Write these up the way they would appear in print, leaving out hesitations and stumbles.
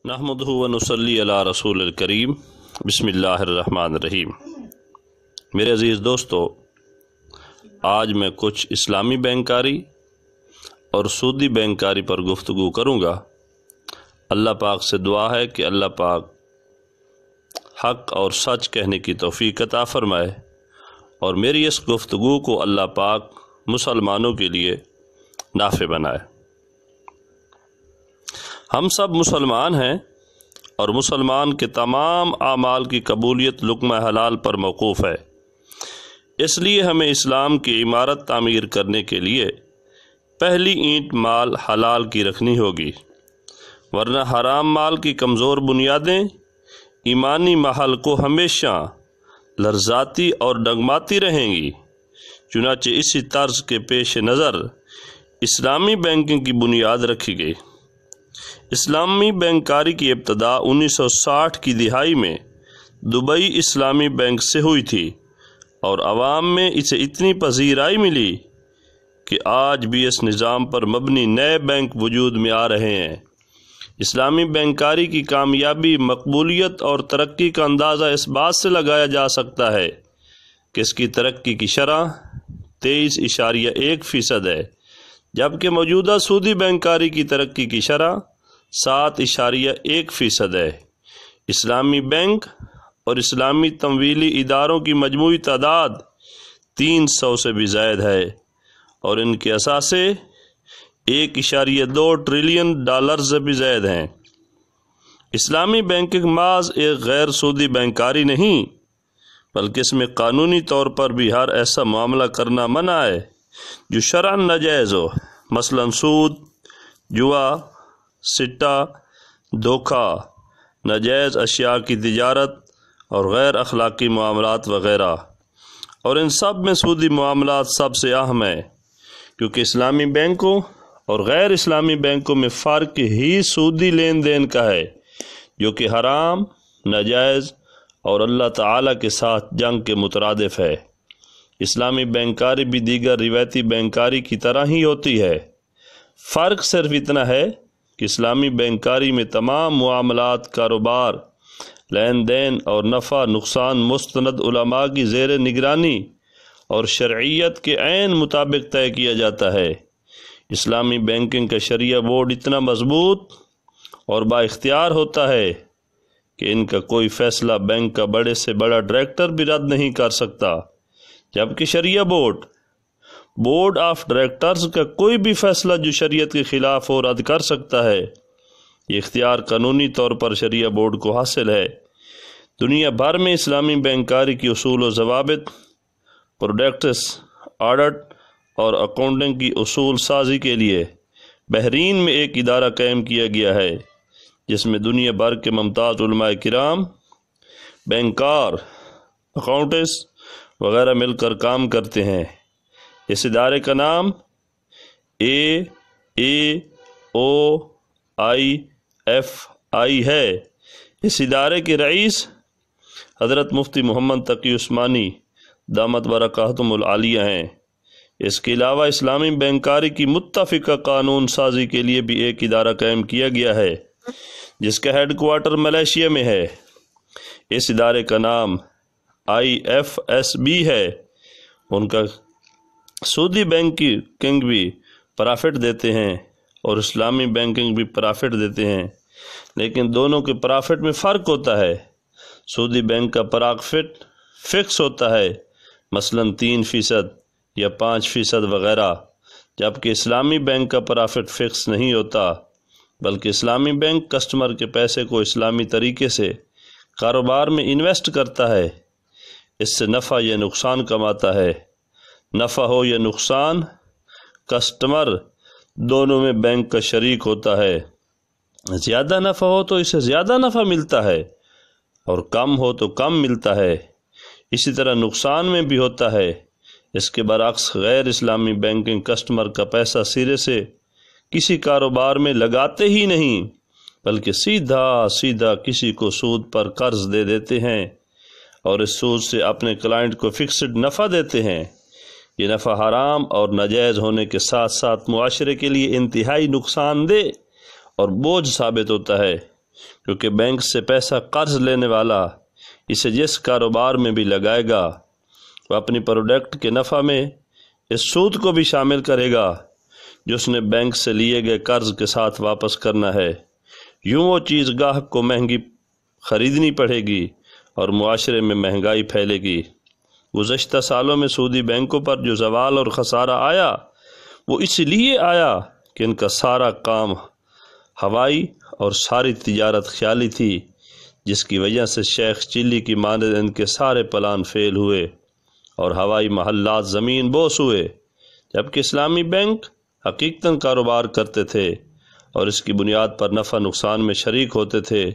नहमदुहु व नुसल्ली अला रसूलिल करीम बिस्मिल्लाहिर्रहमानिर्रहीम। मेरे अज़ीज़ दोस्तों, आज मैं कुछ इस्लामी बैंकारी और सूदी बैंकारी पर गुफ्तगू करूँगा। अल्लाह पाक से दुआ है कि अल्लाह पाक हक़ और सच कहने की तौफ़ीक़ अता फ़रमाए और मेरी इस गुफ्तगू को अल्लाह पाक मुसलमानों के लिए नाफ़े बनाए। हम सब मुसलमान हैं और मुसलमान के तमाम आमाल की कबूलियत लुक़मा हलाल पर मौक़ूफ़ है। इसलिए हमें इस्लाम की इमारत तामीर करने के लिए पहली ईंट माल हलाल की रखनी होगी, वरना हराम माल की कमज़ोर बुनियादें ईमानी महल को हमेशा लर्ज़ाती और डगमाती रहेंगी। चुनांचे इसी तर्ज के पेश नज़र इस्लामी बैंकिंग की बुनियाद रखी गई। इस्लामी बैंकारी की इब्तदा 1960 की दिहाई में दुबई इस्लामी बैंक से हुई थी और अवाम में इसे इतनी पज़ीराई मिली कि आज भी इस निज़ाम पर मबनी नए बैंक वजूद में आ रहे हैं। इस्लामी बैंकारी की कामयाबी, मकबूलियत और तरक्की का अंदाज़ा इस बात से लगाया जा सकता है कि इसकी तरक्की की शरह 23.1% है, जबकि मौजूदा सूदी बैंकारी की तरक्की की शरह 7.1% है। इस्लामी बैंक और इस्लामी तमवीली इदारों की मजमूई तादाद 300 से भी ज़ायद है और इनके असासे 1.2 ट्रिलियन डॉलर से भी ज़ायद हैं। इस्लामी बैंकिंग माज एक गैर सूदी बैंकारी नहीं, बल्कि इसमें कानूनी तौर पर भी हर ऐसा मामला करना मना है जो शरअन नाजायज़ हो, मसलन सूद, जुआ, सिट्टा, धोखा, नाजायज़ अशिया की तिजारत और गैर अखलाकी मामलात वग़ैरह। और इन सब में सूदी मामलात सबसे अहम है, क्योंकि इस्लामी बैंकों और गैर इस्लामी बैंकों में फ़र्क ही सूदी लेन देन का है, जो कि हराम, नाजायज़ और अल्लाह ताला के साथ जंग के मुतरादिफ है। इस्लामी बैंकारी भी दीगर रिवायती बैंकारी की तरह ही होती है। फ़र्क सिर्फ इतना है कि इस्लामी बैंकारी में तमाम मुआमलात, कारोबार, लेन देन और नफ़ा नुकसान मुस्तनद उलमा की ज़ेर निगरानी और शरइयत के ऐन मुताबिक तय किया जाता है। इस्लामी बैंकिंग का शरिया बोर्ड इतना मजबूत और बाइख्तियार होता है कि इनका कोई फ़ैसला बैंक का बड़े से बड़ा डायरेक्टर भी रद्द नहीं कर सकता, जबकि शरिया बोर्ड ऑफ डायरेक्टर्स का कोई भी फ़ैसला जो शरीयत के ख़िलाफ़ हो रद्द कर सकता है। ये इख्तियार कानूनी तौर पर शरिया बोर्ड को हासिल है। दुनिया भर में इस्लामी बैंकारी की उसूल व ज़वाबित, प्रोडक्ट्स, ऑडिट और अकाउंटिंग की उसूल साजी के लिए बहरीन में एक इदारा कायम किया गया है, जिसमें दुनिया भर के मुमताज़ उलमाए किराम, बैंकार, अकाउंटेंट्स वगैरह मिलकर काम करते हैं। इस इदारे का नाम AAOIFI है। इस इदारे के रईस हज़रत मुफ्ती मोहम्मद तकी उस्मानी दामत बरकातुहुल आलिया हैं। इसके अलावा इस्लामी बैंकारी की मुत्तफ़िका कानून साजी के लिए भी एक इदारा कायम किया गया है, जिसका हेडक्वार्टर मलेशिया में है। इस इदारे का नाम IFSB है। उनका सूदी बैंकिंग भी प्रॉफिट देते हैं और इस्लामी बैंकिंग भी प्रॉफिट देते हैं, लेकिन दोनों के प्रॉफिट में फ़र्क होता है। सूदी बैंक का प्रॉफिट फ़िक्स होता है, मसलन 3% या 5% वग़ैरह, जबकि इस्लामी बैंक का प्रॉफिट फ़िक्स नहीं होता, बल्कि इस्लामी बैंक कस्टमर के पैसे को इस्लामी तरीके से कारोबार में इन्वेस्ट करता है। इससे नफ़ा या नुकसान कमाता है। नफ़ा हो या नुकसान, कस्टमर दोनों में बैंक का शरीक होता है। ज़्यादा नफ़ा हो तो इसे ज़्यादा नफ़ा मिलता है और कम हो तो कम मिलता है। इसी तरह नुकसान में भी होता है। इसके बरअक्स गैर इस्लामी बैंकिंग कस्टमर का पैसा सिरे से किसी कारोबार में लगाते ही नहीं, बल्कि सीधा किसी को सूद पर कर्ज दे देते हैं और इस सूद से अपने क्लाइंट को फिक्स्ड नफ़ा देते हैं। ये नफ़ा हराम और नाजायज़ होने के साथ साथ मुआशरे के लिए इंतहाई नुकसानदेह और बोझ साबित होता है। کیونکہ بینک سے پیسہ قرض لینے والا اسے جس کاروبار میں بھی لگائے گا وہ اپنی پروڈکٹ کے نفع میں اس سود کو بھی شامل کرے گا جو اس نے بینک سے لیے گئے قرض کے ساتھ واپس کرنا ہے۔ یوں وہ چیز گاہک کو مہنگی خریدنی پڑے گی اور معاشرے میں مہنگائی پھیلے گی۔ گزشتہ سالوں میں سودی بینکوں پر جو زوال اور خسارہ آیا وہ اس لیے آیا کہ ان کا سارا کام ہوائی اور ساری تجارت خیالی تھی، جس کی وجہ سے شیخ چلی کی مانند ان کے سارے پلان فیل ہوئے اور ہوائی محلات زمین بوس ہوئے، جبکہ اسلامی بینک حقیقتاً کاروبار کرتے تھے اور اس کی بنیاد پر نفع نقصان میں شریک ہوتے تھے،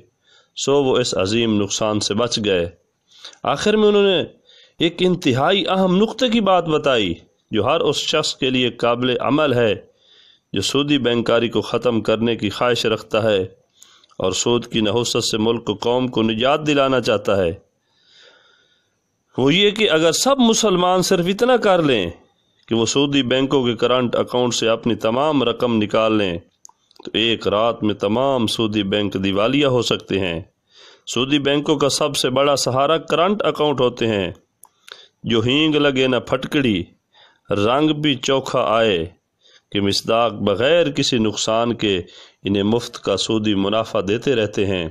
سو وہ اس عظیم نقصان سے بچ گئے۔ آخر میں انہوں نے ایک انتہائی اہم نقطے کی بات بتائی جو ہر اس شخص کے لیے قابل عمل ہے جو سودی بینکاری کو ختم کرنے کی خواہش رکھتا ہے اور سود کی نحوست سے ملک و قوم کو نجات دلانا چاہتا ہے۔ وہ یہ کہ اگر سب مسلمان صرف اتنا کر لیں کہ وہ سودی بینکوں کے کرنٹ اکاؤنٹ سے اپنی تمام رقم نکال لیں تو ایک رات میں تمام سودی بینک دیوالیہ ہو سکتے ہیں۔ سودی بینکوں کا سب سے بڑا سہارا کرنٹ اکاؤنٹ ہوتے ہیں جو ہینگ لگے نہ پھٹکڑی، رنگ بھی چوکھا آئے کہ مصداق بغیر کسی نقصان کے انہیں مفت کا سودی منافع دیتے رہتے ہیں۔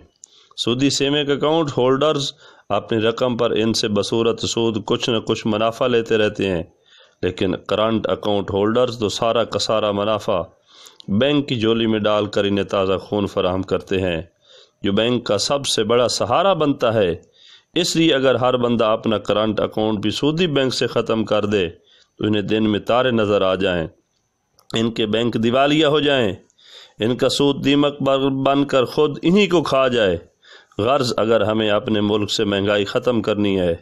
سودی سیمک اکاؤنٹ ہولڈرز اپنی رقم پر ان سے بصورت سود کچھ نہ کچھ منافع لیتے رہتے ہیں، لیکن کرنٹ اکاؤنٹ ہولڈرز تو سارا کا سارا منافع بینک کی جولی میں ڈال کر انہیں تازہ خون فراہم کرتے ہیں جو بینک کا سب سے بڑا سہارا بنتا ہے۔ اس لیے اگر ہر بندہ اپنا کرنٹ اکاؤنٹ بھی سودی بینک سے ختم کر دے تو انہیں دن میں تارے نظر آ جائیں، ان کے بینک دیوالیہ ہو جائیں، ان کا سود دیمک بن کر خود انہی کو کھا جائے۔ غرض اگر ہمیں اپنے ملک سے مہنگائی ختم کرنی ہے،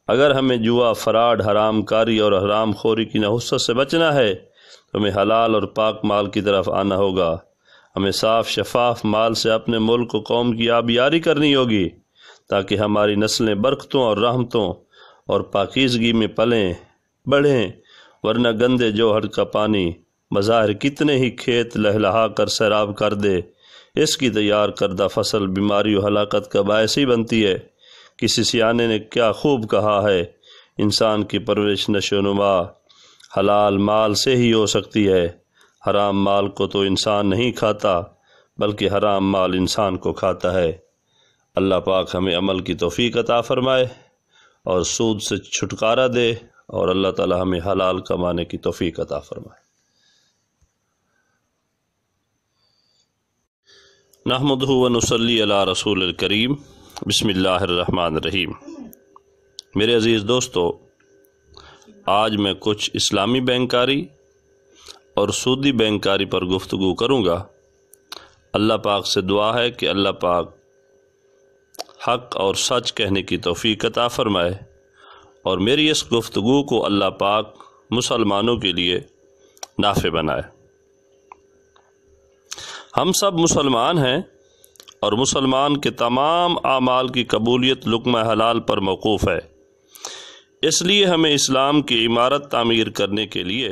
اگر ہمیں جوا، فراڈ، حرام کاری اور حرام خوری کی نحوست سے بچنا ہے تو ہمیں حلال اور پاک مال کی طرف آنا ہوگا۔ ہمیں صاف شفاف مال سے اپنے ملک و قوم کی آبیاری کرنی ہوگی تاکہ ہماری نسلیں برکتوں اور رحمتوں اور پاکیزگی میں پلیں بڑھیں، ورنہ گندے جوہر کا پانی بظاہر کتنے ہی کھیت لہلہا کر سیراب کر دے، اس کی تیار کردہ فصل بیماری و ہلاکت کا باعث ہی بنتی ہے۔ کسی سیانے نے کیا خوب کہا ہے، انسان کی پرورش نشو و نما حلال مال سے ہی ہو سکتی ہے۔ حرام مال کو تو انسان نہیں کھاتا بلکہ حرام مال انسان کو کھاتا ہے۔ اللہ پاک ہمیں عمل کی توفیق عطا فرمائے اور سود سے چھٹکارا دے، اور اللہ تعالی ہمیں حلال کمانے کی توفیق عطا فرمائے۔ نحمدہ و نصلی علی رسول الکریم، بسم اللہ الرحمن الرحیم۔ میرے عزیز دوستو، آج میں کچھ اسلامی بینکاری اور سودی بینکاری پر گفتگو کروں گا۔ اللہ پاک سے دعا ہے کہ اللہ پاک حق اور سچ کہنے کی توفیق عطا فرمائے اور میری اس گفتگو کو اللہ پاک مسلمانوں کے لیے نافع بنائے۔ ہم سب مسلمان ہیں اور مسلمان کے تمام اعمال کی قبولیت لقمہ حلال پر موقوف ہے، اس لیے ہمیں اسلام کی عمارت تعمیر کرنے کے لیے